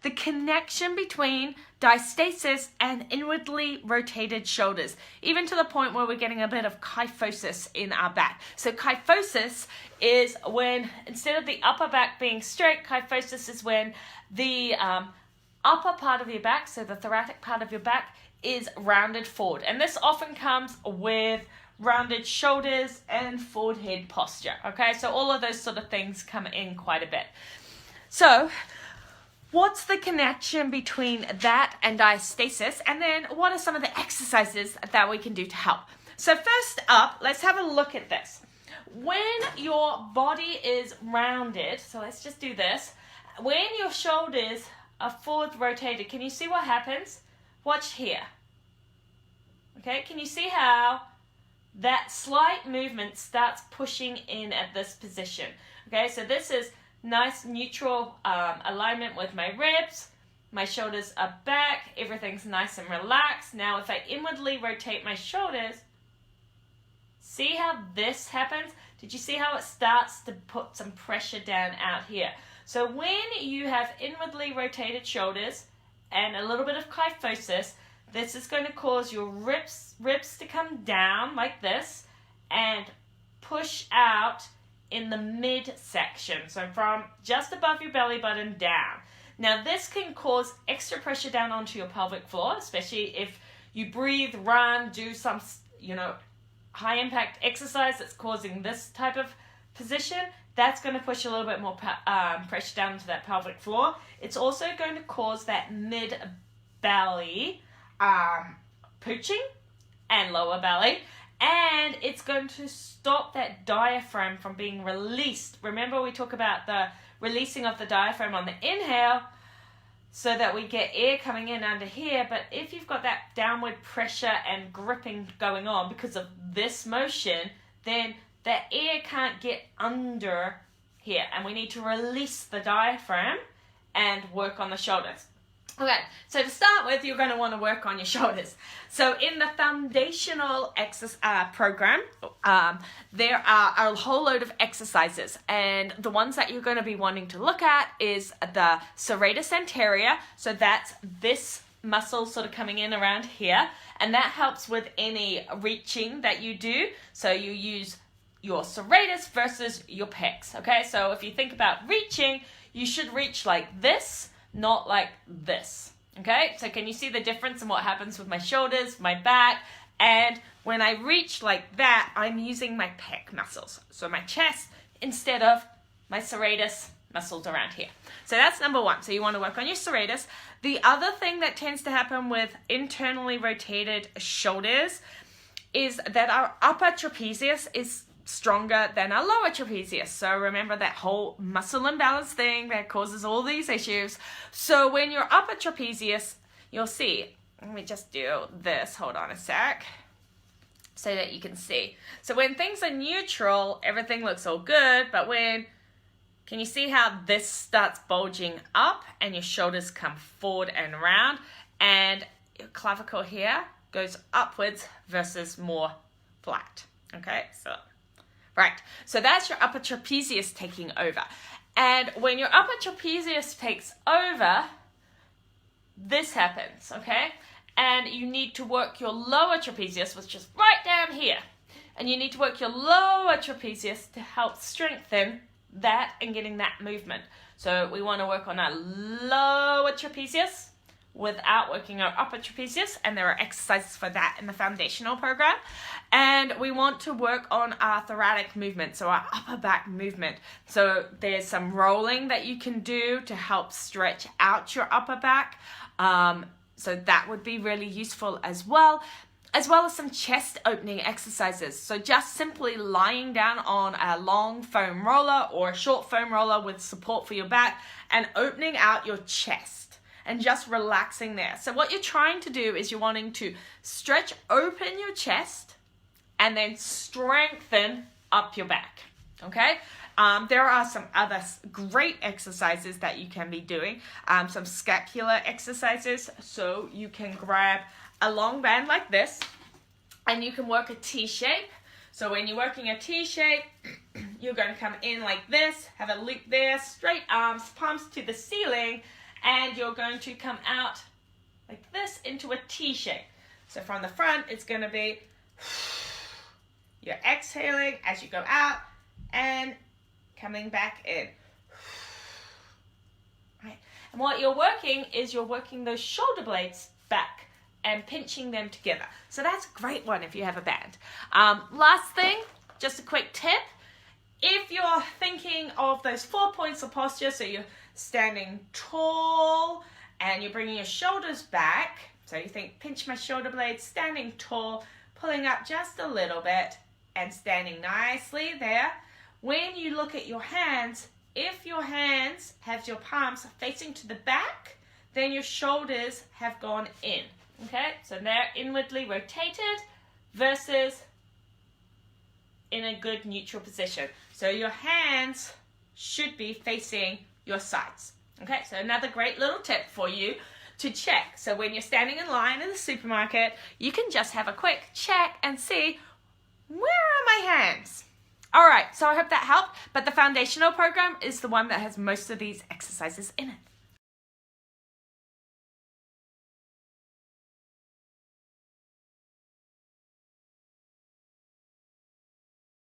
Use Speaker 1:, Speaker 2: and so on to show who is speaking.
Speaker 1: the connection between diastasis and inwardly rotated shoulders, even to the point where we're getting a bit of kyphosis in our back. So kyphosis is when, instead of the upper back being straight, kyphosis is when the upper part of your back, so the thoracic part of your back, is rounded forward. And this often comes with rounded shoulders and forward head posture. Okay, so all of those sort of things come in quite a bit. So what's the connection between that and diastasis? And then what are some of the exercises that we can do to help? So first up, let's have a look at this. When your body is rounded, so let's just do this. When your shoulders are forward rotated, can you see what happens? Watch here. Okay, can you see how that slight movement starts pushing in at this position? Okay, so this is nice neutral alignment with my ribs. My shoulders are back. Everything's nice and relaxed. Now if I inwardly rotate my shoulders, see how this happens? Did you see how it starts to put some pressure down out here? So when you have inwardly rotated shoulders and a little bit of kyphosis, this is going to cause your ribs to come down like this and push out in the midsection. So from just above your belly button down. Now this can cause extra pressure down onto your pelvic floor, especially if you breathe, run, do some, high impact exercise that's causing this type of position. That's going to push a little bit more pressure down into that pelvic floor. It's also going to cause that mid-belly pooching and lower belly, and it's going to stop that diaphragm from being released. Remember, we talk about the releasing of the diaphragm on the inhale so that we get air coming in under here, but if you've got that downward pressure and gripping going on because of this motion, then that air can't get under here, and we need to release the diaphragm and work on the shoulders. Okay, so to start with, you're going to want to work on your shoulders. So in the foundational exercise program, there are a whole load of exercises, and the ones that you're going to be wanting to look at is the serratus anterior. So that's this muscle sort of coming in around here, and that helps with any reaching that you do. So you use your serratus versus your pecs. Okay, so if you think about reaching, you should reach like this, not like this. Okay, so can you see the difference in what happens with my shoulders, my back? And when I reach like that, I'm using my pec muscles, so my chest, instead of my serratus muscles around here. So that's number one. So you want to work on your serratus. The other thing that tends to happen with internally rotated shoulders is that our upper trapezius is stronger than our lower trapezius. So remember that whole muscle imbalance thing that causes all these issues. So when your upper trapezius, you'll see, let me just do this, hold on a sec, so that you can see. So when things are neutral, everything looks all good, but can you see how this starts bulging up and your shoulders come forward and round, and your clavicle here goes upwards versus more flat. Okay, right, so that's your upper trapezius taking over. And when your upper trapezius takes over, this happens, okay? And you need to work your lower trapezius, which is right down here. And you need to work your lower trapezius to help strengthen that and getting that movement. So we want to work on our lower trapezius without working our upper trapezius, and there are exercises for that in the foundational program. And we want to work on our thoracic movement, so our upper back movement. So there's some rolling that you can do to help stretch out your upper back. So that would be really useful as well as some chest opening exercises. So just simply lying down on a long foam roller or a short foam roller with support for your back and opening out your chest and just relaxing there. So what you're trying to do is you're wanting to stretch open your chest and then strengthen up your back, okay? There are some other great exercises that you can be doing, some scapular exercises. So you can grab a long band like this and you can work a T shape. So when you're working a T shape, you're going to come in like this, have a loop there, straight arms, palms to the ceiling, and you're going to come out like this into a T shape. So from the front, it's going to be, you're exhaling as you go out and coming back in. Right. And what you're working is you're working those shoulder blades back and pinching them together. So that's a great one if you have a band. Last thing, just a quick tip. If you're thinking of those 4 points of posture, so you're standing tall and you're bringing your shoulders back, so you think pinch my shoulder blades, standing tall, pulling up just a little bit and standing nicely there. When you look at your hands, if your hands have your palms facing to the back, then your shoulders have gone in. Okay, so they're inwardly rotated versus in a good neutral position. So your hands should be facing your sides. Okay, so another great little tip for you to check. So when you're standing in line in the supermarket, you can just have a quick check and see, where are my hands? All right, so I hope that helped, but the foundational program is the one that has most of these exercises in it.